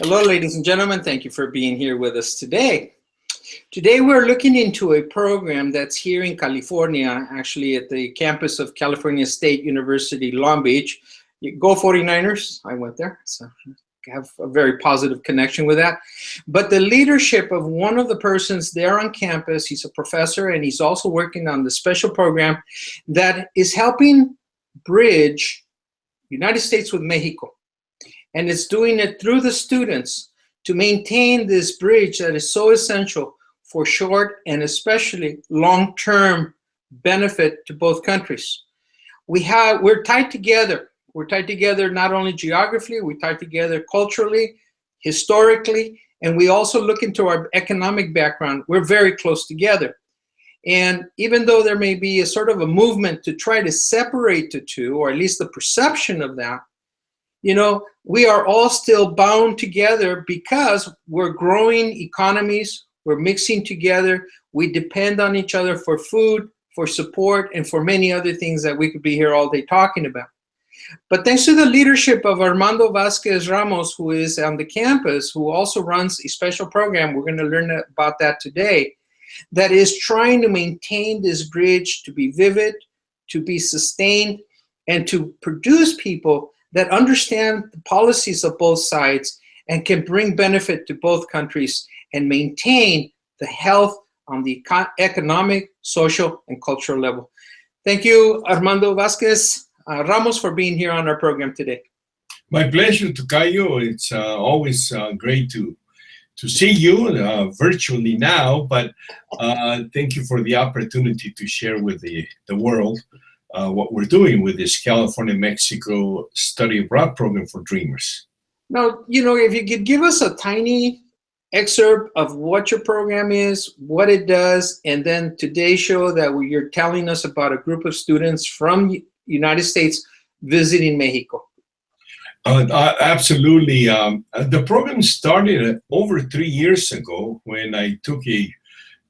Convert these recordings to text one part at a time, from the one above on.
Hello, ladies and gentlemen. Thank you for being here with us today. Today, we're looking into a program that's here in California, actually at the campus of California State University, Long Beach. Go 49ers. I went there, so I have a very positive connection with that. But the leadership of one of the persons there on campus, he's a professor, and he's also working on the special program that is helping bridge United States with Mexico. And it's doing it through the students to maintain this bridge that is so essential for short and especially long-term benefit to both countries. We're tied together. We're tied together not only geographically, we're tied together culturally, historically, and we also look into our economic background. We're very close together. And even though there may be a sort of a movement to try to separate the two, or at least the perception of that, we are all still bound together because we're growing economies, we're mixing together, we depend on each other for food, for support, and for many other things that we could be here all day talking about. But thanks to the leadership of Armando Vazquez-Ramos, who is on the campus, who also runs a special program, we're going to learn about that today, that is trying to maintain this bridge to be vivid, to be sustained, and to produce people that understand the policies of both sides and can bring benefit to both countries and maintain the health on the economic, social, and cultural level. Thank you, Armando Vazquez-Ramos, for being here on our program today. My pleasure, Tocayo. It's always great to see you virtually now, but thank you for the opportunity to share with the world what we're doing with this California-Mexico Study Abroad program for Dreamers. Now, if you could give us a tiny excerpt of what your program is, what it does, and then today's show that you're telling us about a group of students from United States visiting Mexico. Absolutely. The program started over 3 years ago when I took a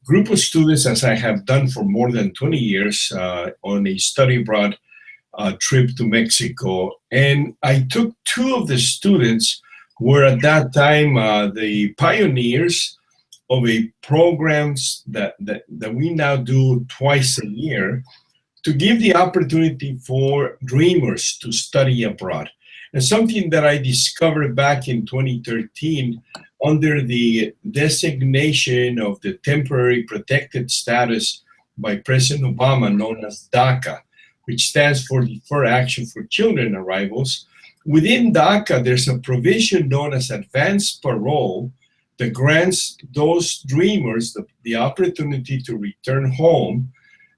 group of students, as I have done for more than 20 years, on a study abroad trip to Mexico. And I took 2 of the students who were at that time the pioneers of a programs that we now do twice a year to give the opportunity for dreamers to study abroad. And something that I discovered back in 2013 under the designation of the temporary protected status by President Obama, known as DACA, which stands for Deferred Action for Children Arrivals. Within DACA, there's a provision known as advanced parole that grants those dreamers the opportunity to return home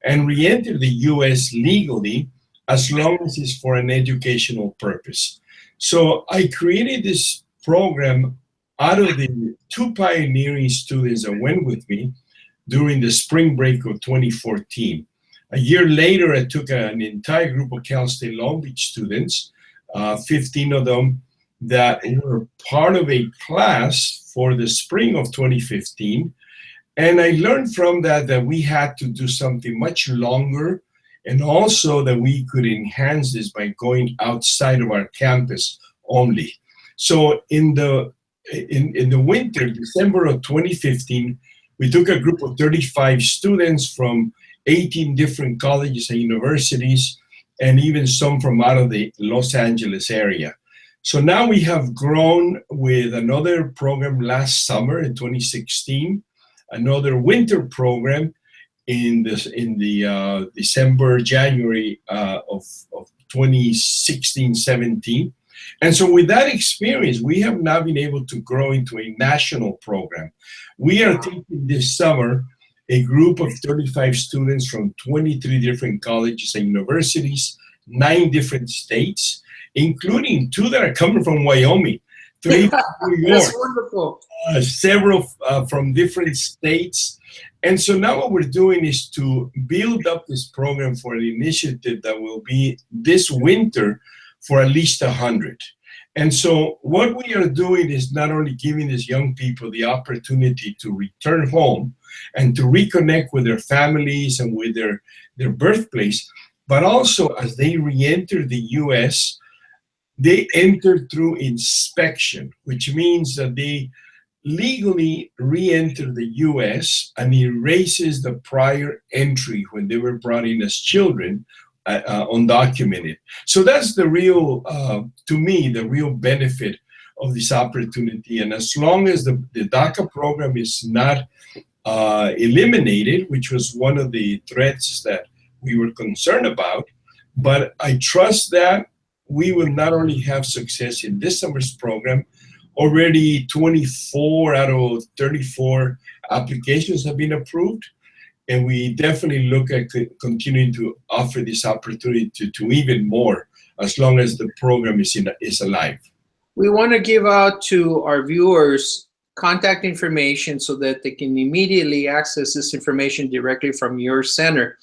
and re-enter the U.S. legally as long as it's for an educational purpose. So I created this program out of the 2 pioneering students that went with me during the spring break of 2014. A year later, I took an entire group of Cal State Long Beach students, 15 of them, that were part of a class for the spring of 2015. And I learned from that we had to do something much longer, and also that we could enhance this by going outside of our campus only. So in the winter, December of 2015, we took a group of 35 students from 18 different colleges and universities, and even some from out of the Los Angeles area. So now we have grown with another program last summer in 2016, another winter program in the December, January of 2016-17. And so with that experience, we have now been able to grow into a national program. We are taking this summer a group of 35 students from 23 different colleges and universities, 9 different states, including 2 that are coming from Wyoming, 3 from New York. That's wonderful. Several from different states. And so now what we're doing is to build up this program for an initiative that will be this winter for at least 100. And so what we are doing is not only giving these young people the opportunity to return home and to reconnect with their families and with their birthplace, but also as they re-enter the U.S., they enter through inspection, which means that they legally re-enter the U.S. and erases the prior entry when they were brought in as children, undocumented. So that's the real, to me, the real benefit of this opportunity. And as long as the DACA program is not eliminated, which was one of the threats that we were concerned about, but I trust that we will not only have success in this summer's program. Already 24 out of 34 applications have been approved, and we definitely look at continuing to offer this opportunity to even more as long as the program is alive. We want to give out to our viewers contact information so that they can immediately access this information directly from your center.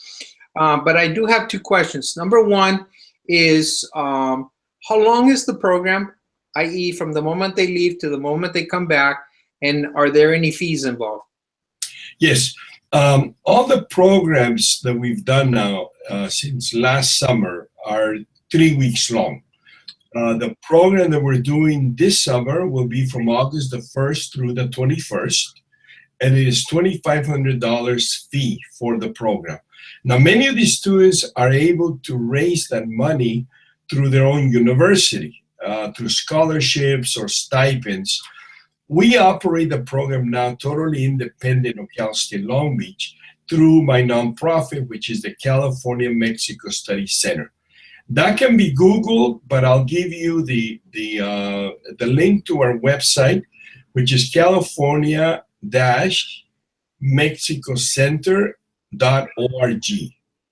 But I do have two questions. Number one is, how long is the program, i.e. from the moment they leave to the moment they come back, and are there any fees involved? Yes. All the programs that we've done now since last summer are 3 weeks long. The program that we're doing this summer will be from August the 1st through the 21st, and it is $2,500 fee for the program. Now, many of these students are able to raise that money through their own university, through scholarships or stipends. We operate the program now totally independent of Cal State Long Beach through my nonprofit, which is the California-Mexico Study Center. That can be Googled, but I'll give you the link to our website, which is California-mexicocenter.org.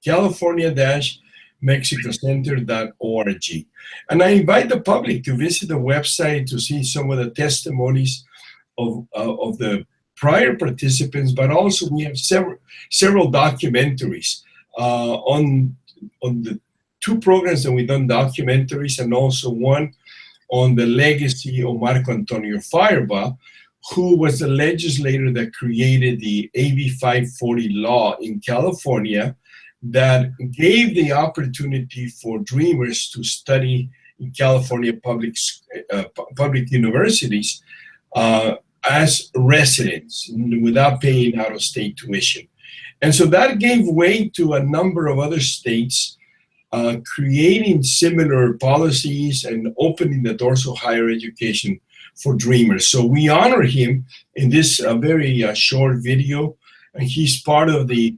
California-mexicocenter.org. And I invite the public to visit the website to see some of the testimonies of the prior participants, but also we have several documentaries on the two programs that we've done documentaries, and also one on the legacy of Marco Antonio Firebaugh, who was the legislator that created the AB 540 law in California that gave the opportunity for dreamers to study in California public universities as residents without paying out-of-state tuition. And so that gave way to a number of other states creating similar policies and opening the doors of higher education for dreamers. So we honor him in this very short video, and he's part of the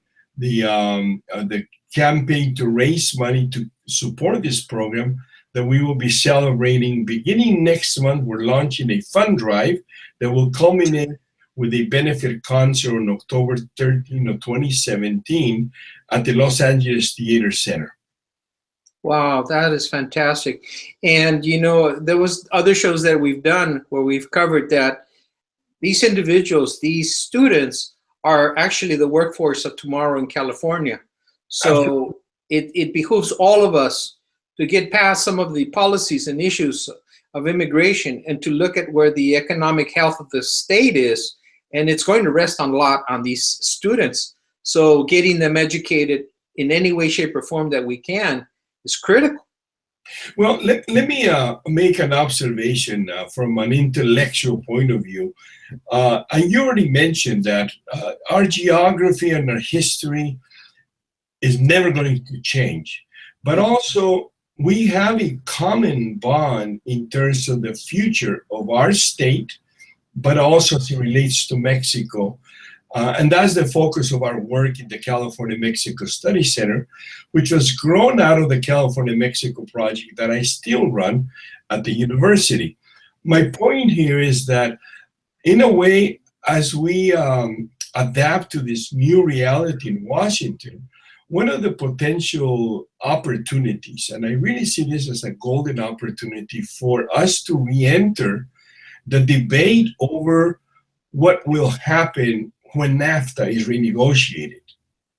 campaign to raise money to support this program that we will be celebrating beginning next month. We're launching a fund drive that will culminate with a benefit concert on October 13 of 2017 at the Los Angeles Theater Center. Wow, that is fantastic. And you know, there was other shows that we've done where we've covered that these individuals, these students, are actually the workforce of tomorrow in California. So it behooves all of us to get past some of the policies and issues of immigration and to look at where the economic health of the state is. And it's going to rest on a lot on these students. So getting them educated in any way, shape, or form that we can is critical. Well, let me make an observation from an intellectual point of view. And you already mentioned that our geography and our history is never going to change. But also, we have a common bond in terms of the future of our state, but also as it relates to Mexico. And that's the focus of our work in the California-Mexico Study Center, which was grown out of the California-Mexico project that I still run at the university. My point here is that, in a way, as we adapt to this new reality in Washington, one of the potential opportunities, and I really see this as a golden opportunity for us to re-enter the debate over what will happen when NAFTA is renegotiated.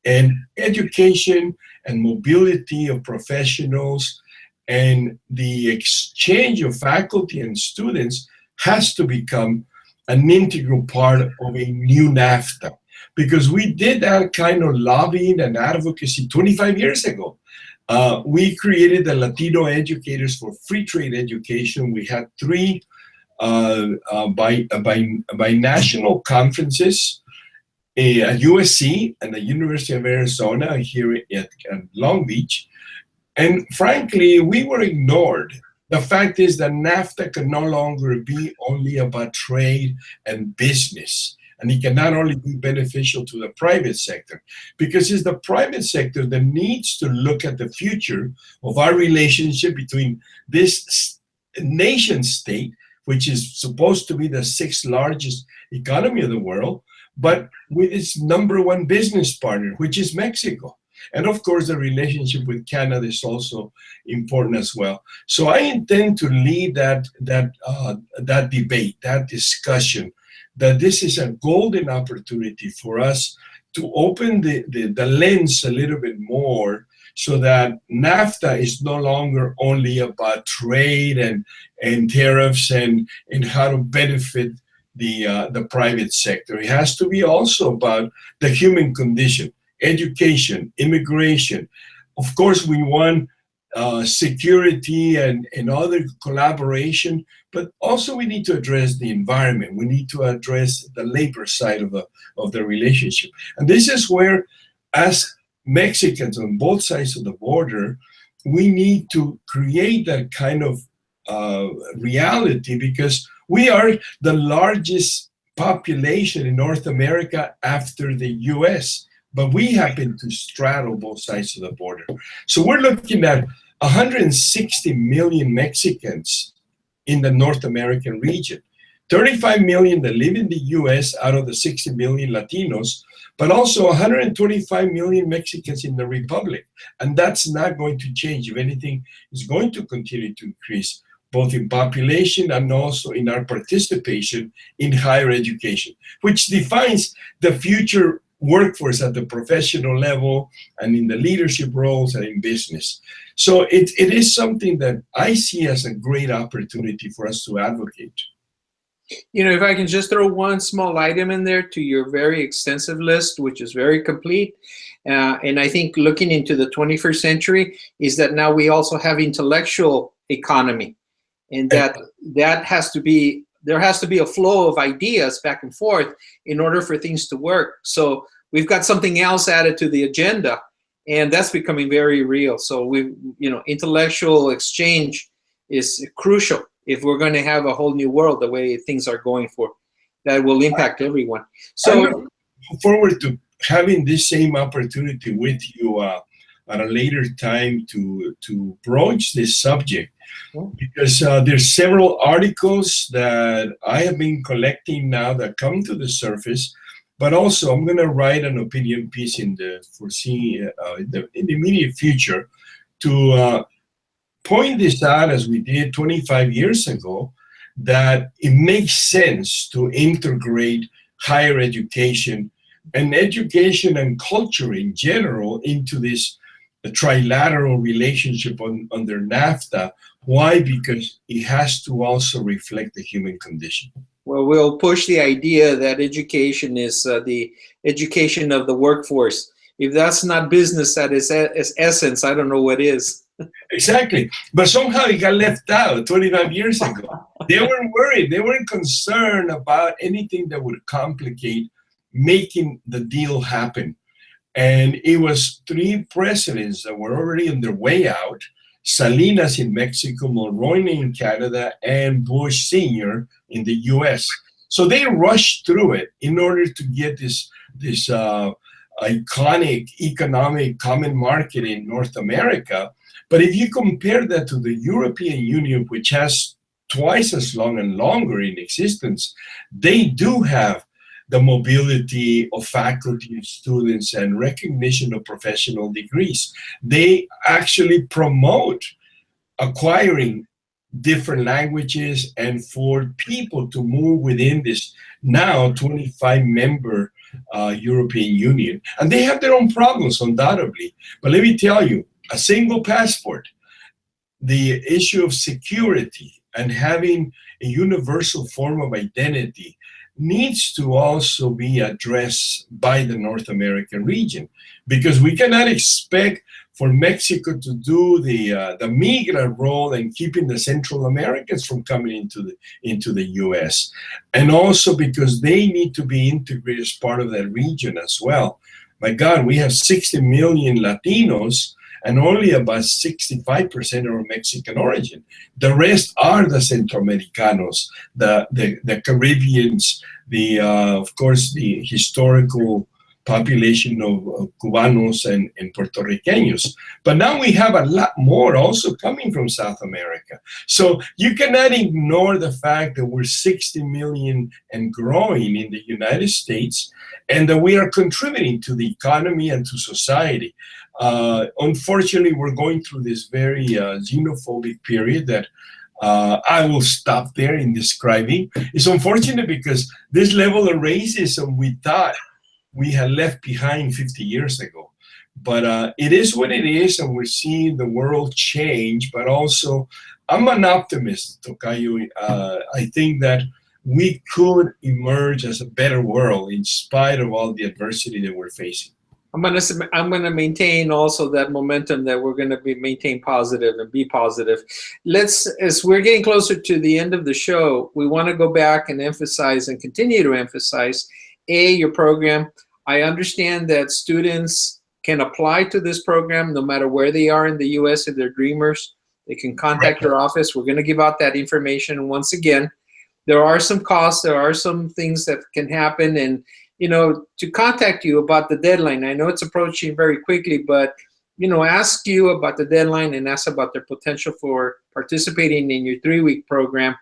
And education and mobility of professionals and the exchange of faculty and students has to become an integral part of a new NAFTA. Because we did that kind of lobbying and advocacy 25 years ago. We created the Latino Educators for Free Trade Education. We had three bi-national conferences at USC and the University of Arizona here at Long Beach. And frankly, we were ignored. The fact is that NAFTA can no longer be only about trade and business. And it can not only be beneficial to the private sector, because it's the private sector that needs to look at the future of our relationship between this nation state, which is supposed to be the sixth largest economy of the world, but with its number one business partner, which is Mexico. And of course, the relationship with Canada is also important as well. So I intend to lead that debate, that discussion, that this is a golden opportunity for us to open the lens a little bit more, so that NAFTA is no longer only about trade and tariffs and how to benefit the private sector. It has to be also about the human condition, education, immigration. Of course, we want security and other collaboration, but also we need to address the environment. We need to address the labor side of the relationship. And this is where, as Mexicans on both sides of the border, we need to create that kind of reality, because we are the largest population in North America after the US, but we happen to straddle both sides of the border. So we're looking at 160 million Mexicans in the North American region, 35 million that live in the US out of the 60 million Latinos, but also 125 million Mexicans in the Republic. And that's not going to change. If anything, it's going to continue to increase, both in population and also in our participation in higher education, which defines the future workforce at the professional level and in the leadership roles and in business. So it is something that I see as a great opportunity for us to advocate. You know, if I can just throw one small item in there to your very extensive list, which is very complete, and I think looking into the 21st century is that now we also have intellectual economy, and that has to be, there has to be a flow of ideas back and forth in order for things to work. So we've got something else added to the agenda, and that's becoming very real. So intellectual exchange is crucial if we're going to have a whole new world the way things are going for. That will impact everyone. So I look forward to having this same opportunity with you at a later time to broach this subject, because there's several articles that I have been collecting now that come to the surface, but also I'm going to write an opinion piece in the immediate future to point this out, as we did 25 years ago, that it makes sense to integrate higher education and culture in general into this trilateral relationship under NAFTA. Why? Because it has to also reflect the human condition. Well, we'll push the idea that education is the education of the workforce. If that's not business at its essence, I don't know what is. Exactly. But somehow it got left out 25 years ago. They weren't worried. They weren't concerned about anything that would complicate making the deal happen. And it was three presidents that were already on their way out: Salinas in Mexico, Mulroney in Canada, and Bush Sr. in the US. So they rushed through it in order to get this iconic economic common market in North America. But if you compare that to the European Union, which has twice as long and longer in existence, they do have the mobility of faculty and students and recognition of professional degrees. They actually promote acquiring different languages and for people to move within this now 25-member European Union. And they have their own problems, undoubtedly. But let me tell you, a single passport, the issue of security and having a universal form of identity, needs to also be addressed by the North American region, because we cannot expect for Mexico to do the migrant role and keeping the Central Americans from coming into the U.S. And also because they need to be integrated as part of that region as well. My God, we have 60 million Latinos, and only about 65% are of Mexican origin. The rest are the Centroamericanos, the Caribbeans, of course, the historical population of Cubanos and Puerto Ricanos. But now we have a lot more also coming from South America. So you cannot ignore the fact that we're 60 million and growing in the United States, and that we are contributing to the economy and to society. Unfortunately, we're going through this very xenophobic period that I will stop there in describing. It's unfortunate because this level of racism we thought we had left behind 50 years ago. But it is what it is, and we're seeing the world change. But also, I'm an optimist, Tocayo. I think that we could emerge as a better world in spite of all the adversity that we're facing. I'm gonna maintain also that momentum that we're gonna maintain positive and be positive. As we're getting closer to the end of the show, we want to go back and emphasize and continue to emphasize your program. I understand that students can apply to this program no matter where they are in the U.S. If they're dreamers, they can contact your office. We're going to give out that information. Once again, there are some costs, there are some things that can happen, and to contact you about the deadline. I know it's approaching very quickly, but ask you about the deadline and ask about their potential for participating in your 3-week program.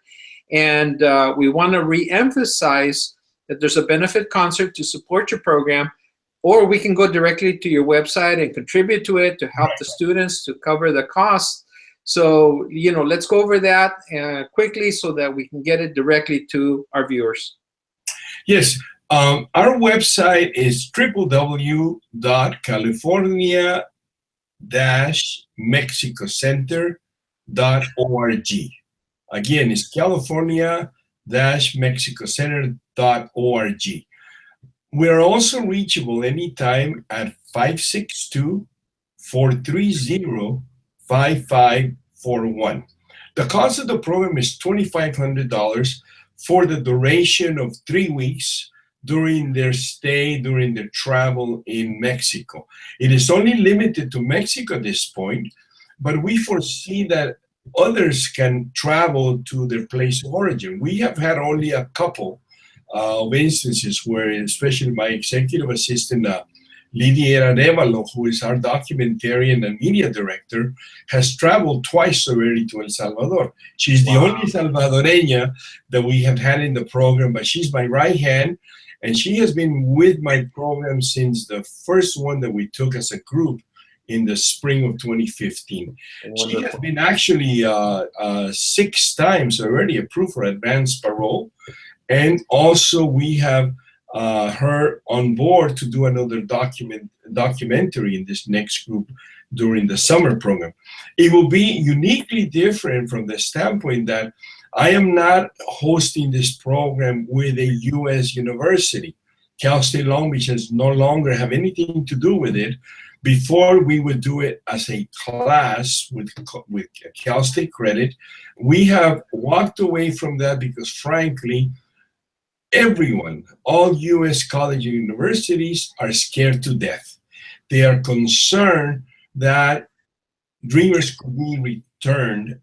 And we want to re-emphasize that there's a benefit concert to support your program, or we can go directly to your website and contribute to it to help the students to cover the costs. So, let's go over that quickly so that we can get it directly to our viewers. Yes, our website is www.california-mexicocenter.org. Again, it's California-mexicocenter.org. We're also reachable anytime at 562-430-5541. The cost of the program is $2,500 for the duration of 3 weeks during their stay, during their travel in Mexico. It is only limited to Mexico at this point, but we foresee that others can travel to their place of origin. We have had only a couple of instances where, especially my executive assistant, Lidia Arevalo, who is our documentarian and media director, has traveled twice already to El Salvador. She's the only Salvadoreña that we have had in the program, but she's my right hand, and she has been with my program since the first one that we took as a group in the spring of 2015. Wonderful. She has been actually 6 times already approved for advanced parole. And also we have her on board to do another documentary in this next group during the summer program. It will be uniquely different from the standpoint that I am not hosting this program with a U.S. university. Cal State Long Beach has no longer have anything to do with it. Before, we would do it as a class with Cal State credit. We have walked away from that because, frankly, everyone, all U.S. colleges and universities are scared to death. They are concerned that dreamers could be returned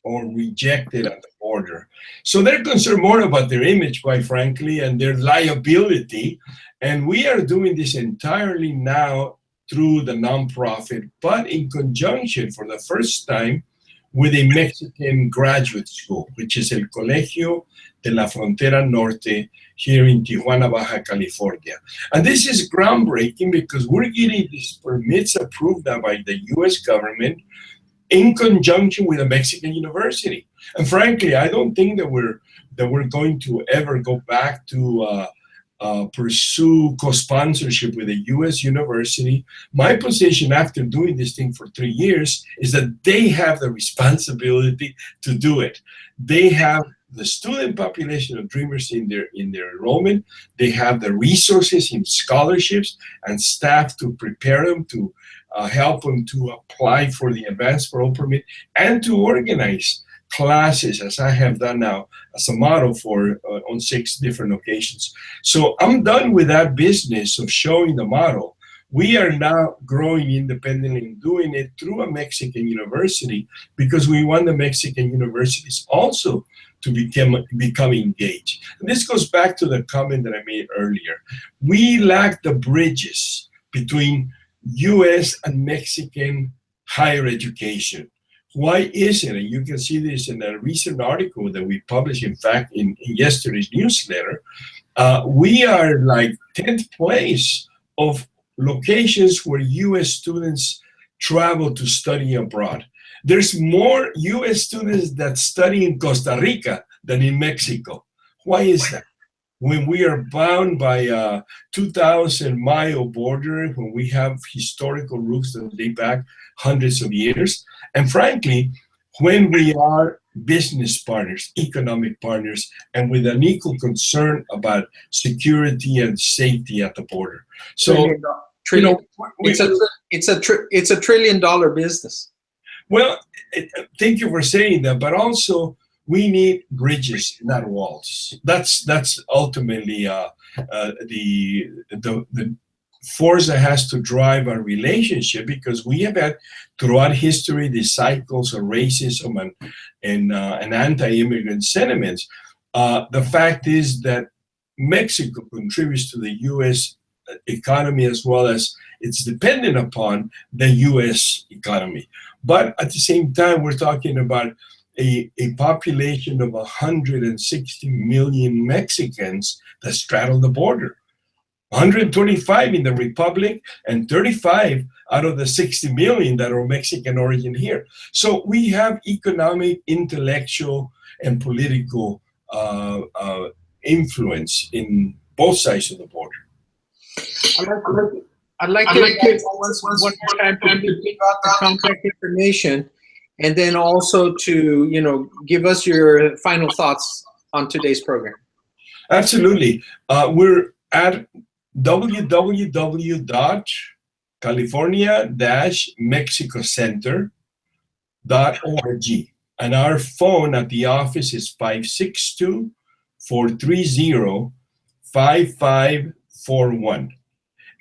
or rejected at the border. So they're concerned more about their image, quite frankly, and their liability. And we are doing this entirely now through the nonprofit, but in conjunction for the first time with a Mexican graduate school, which is El Colegio de la Frontera Norte here in Tijuana, Baja California. And this is groundbreaking because we're getting these permits approved now by the U.S. government in conjunction with a Mexican university. And frankly, I don't think that we're going to ever go back to pursue co-sponsorship with a U.S. university. My position after doing this thing for 3 years is that they have the responsibility to do it. They have the student population of Dreamers in their enrollment. They have the resources in scholarships and staff to prepare them, to help them to apply for the advanced parole permit, and to organize classes, as I have done now as a model for on 6 different occasions. So I'm done with that business of showing the model. We are now growing independently and doing it through a Mexican university, because we want the Mexican universities also to become engaged. And this goes back to the comment that I made earlier. We lack the bridges between US and Mexican higher education. Why is it? And you can see this in a recent article that we published, in fact, in yesterday's newsletter. We are like 10th place of locations where US students travel to study abroad. There's more US students that study in Costa Rica than in Mexico. Why is that? When we are bound by a 2,000-mile border, when we have historical roots that date back hundreds of years, and frankly, when we are business partners, economic partners, and with an equal concern about security and safety at the border. So, it's a $1 trillion business. Well, thank you for saying that, but also we need bridges, not walls. That's ultimately the force that has to drive our relationship, because we have had throughout history the cycles of racism and anti-immigrant sentiments. The fact is that Mexico contributes to the U.S. economy, as well as it's dependent upon the U.S. economy. But at the same time, we're talking about a population of 160 million Mexicans that straddle the border. 125 in the Republic and 35 out of the 60 million that are Mexican origin here. So we have economic, intellectual, and political influence in both sides of the border. I'd like to get one more time to give out the contact information, and then also to give us your final thoughts on today's program. Absolutely. We're at www.california-mexicocenter.org, and our phone at the office is 562-430-5541.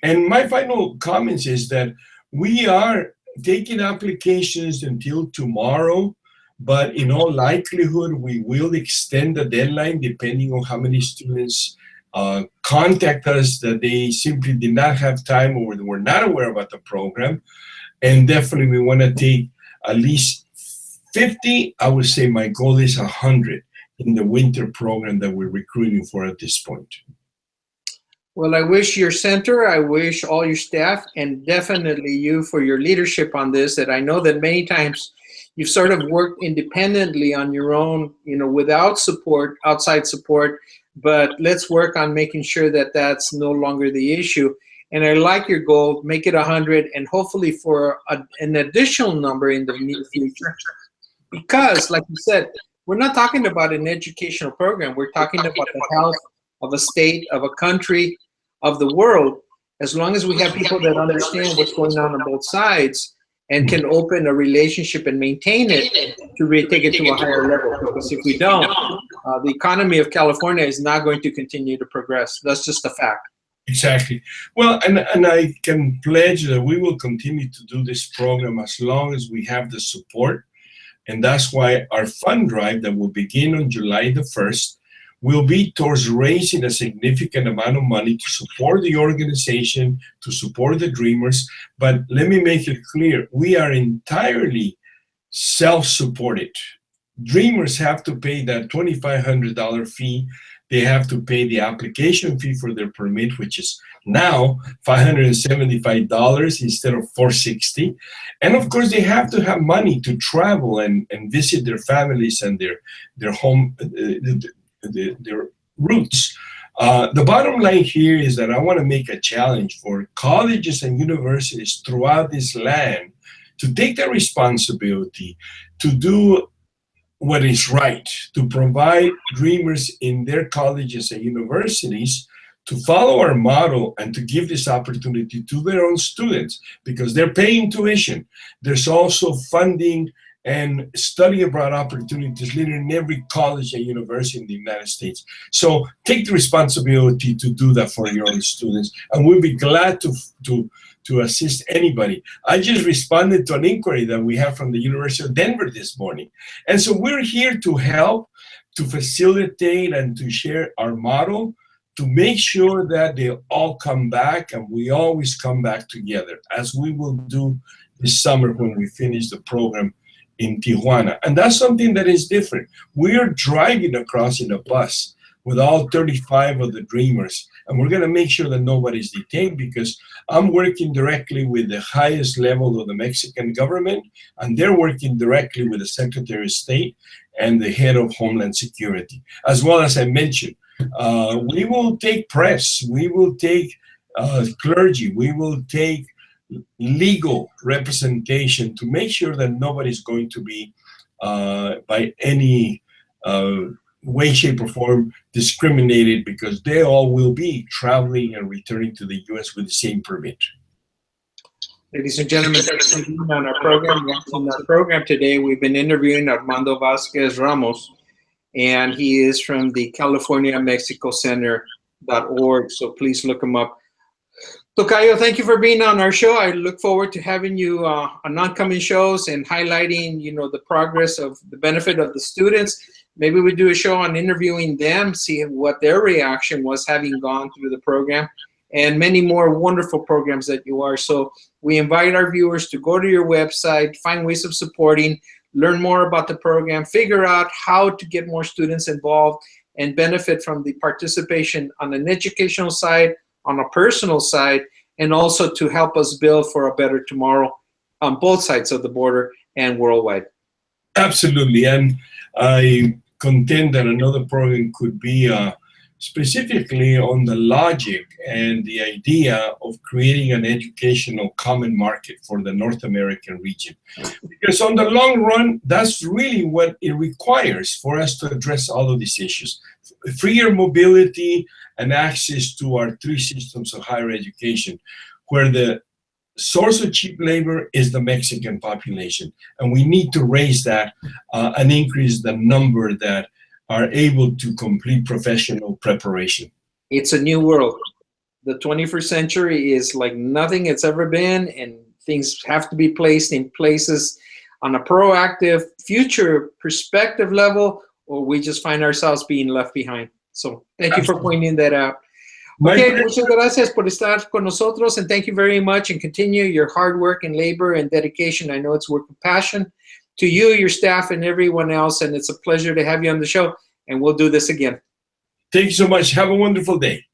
And my final comments is that we are taking applications until tomorrow, but in all likelihood, we will extend the deadline depending on how many students contact us that they simply did not have time or were not aware about the program. And definitely we want to take at least 50. I would say my goal is 100 in the winter program that we're recruiting for at this point. Well, I wish your center, I wish all your staff, and definitely you for your leadership on this, that I know that many times you've sort of worked independently on your own, without support, outside support, but let's work on making sure that that's no longer the issue. And I like your goal, make it 100, and hopefully for an additional number in the near future. Because, like you said, we're not talking about an educational program. We're talking about the health of a state, of a country, of the world. As long as we have people that understand what's going on both sides and can open a relationship and maintain it to really take it to a higher level. Because if we don't, the economy of California is not going to continue to progress. That's just a fact. Exactly. Well, and I can pledge that we will continue to do this program as long as we have the support. And that's why our fund drive that will begin on July the 1st will be towards raising a significant amount of money to support the organization, to support the Dreamers. But let me make it clear, we are entirely self-supported. Dreamers have to pay that $2,500 fee. They have to pay the application fee for their permit, which is now $575 instead of $460. And of course, they have to have money to travel and visit their families and their home, their roots. The bottom line here is that I want to make a challenge for colleges and universities throughout this land to take their responsibility to do what is right, to provide dreamers in their colleges and universities to follow our model and to give this opportunity to their own students, because they're paying tuition. There's also funding and study abroad opportunities literally in every college and university in the United States. So take the responsibility to do that for your own students, and we'll be glad to assist anybody. I just responded to an inquiry that we have from the University of Denver this morning. And so we're here to help, to facilitate, and to share our model, to make sure that they all come back, and we always come back together, as we will do this summer when we finish the program in Tijuana. And that's something that is different. We're driving across in a bus with all 35 of the dreamers, and we're going to make sure that nobody's detained, because I'm working directly with the highest level of the Mexican government, and they're working directly with the Secretary of State and the head of Homeland Security. As well as I mentioned, we will take press, we will take clergy, we will take legal representation to make sure that nobody's going to be by any way, shape, or form discriminated, because they all will be traveling and returning to the U.S. with the same permit. Ladies and gentlemen, thanks for being on our program. On our program today, we've been interviewing Armando Vazquez-Ramos, and he is from the California Mexico Center.org. So please look him up. Tocayo, thank you for being on our show. I look forward to having you on oncoming shows and highlighting, the progress of the benefit of the students. Maybe we do a show on interviewing them, see what their reaction was having gone through the program, and many more wonderful programs that you are. So we invite our viewers to go to your website, find ways of supporting, learn more about the program, figure out how to get more students involved and benefit from the participation on an educational side, on a personal side, and also to help us build for a better tomorrow on both sides of the border and worldwide. Absolutely, and I contend that another program could be specifically on the logic and the idea of creating an educational common market for the North American region. Because on the long run, that's really what it requires for us to address all of these issues. Freer mobility and access to our three systems of higher education, where the source of cheap labor is the Mexican population. And we need to raise that and increase the number that are able to complete professional preparation. It's a new world. The 21st century is like nothing it's ever been, and things have to be placed in places on a proactive future perspective level, or we just find ourselves being left behind. So thank you for pointing that out. Okay, muchas gracias por estar con nosotros, and thank you very much, and continue your hard work and labor and dedication. I know it's work of passion to you, your staff, and everyone else, and it's a pleasure to have you on the show, and we'll do this again. Thank you so much. Have a wonderful day.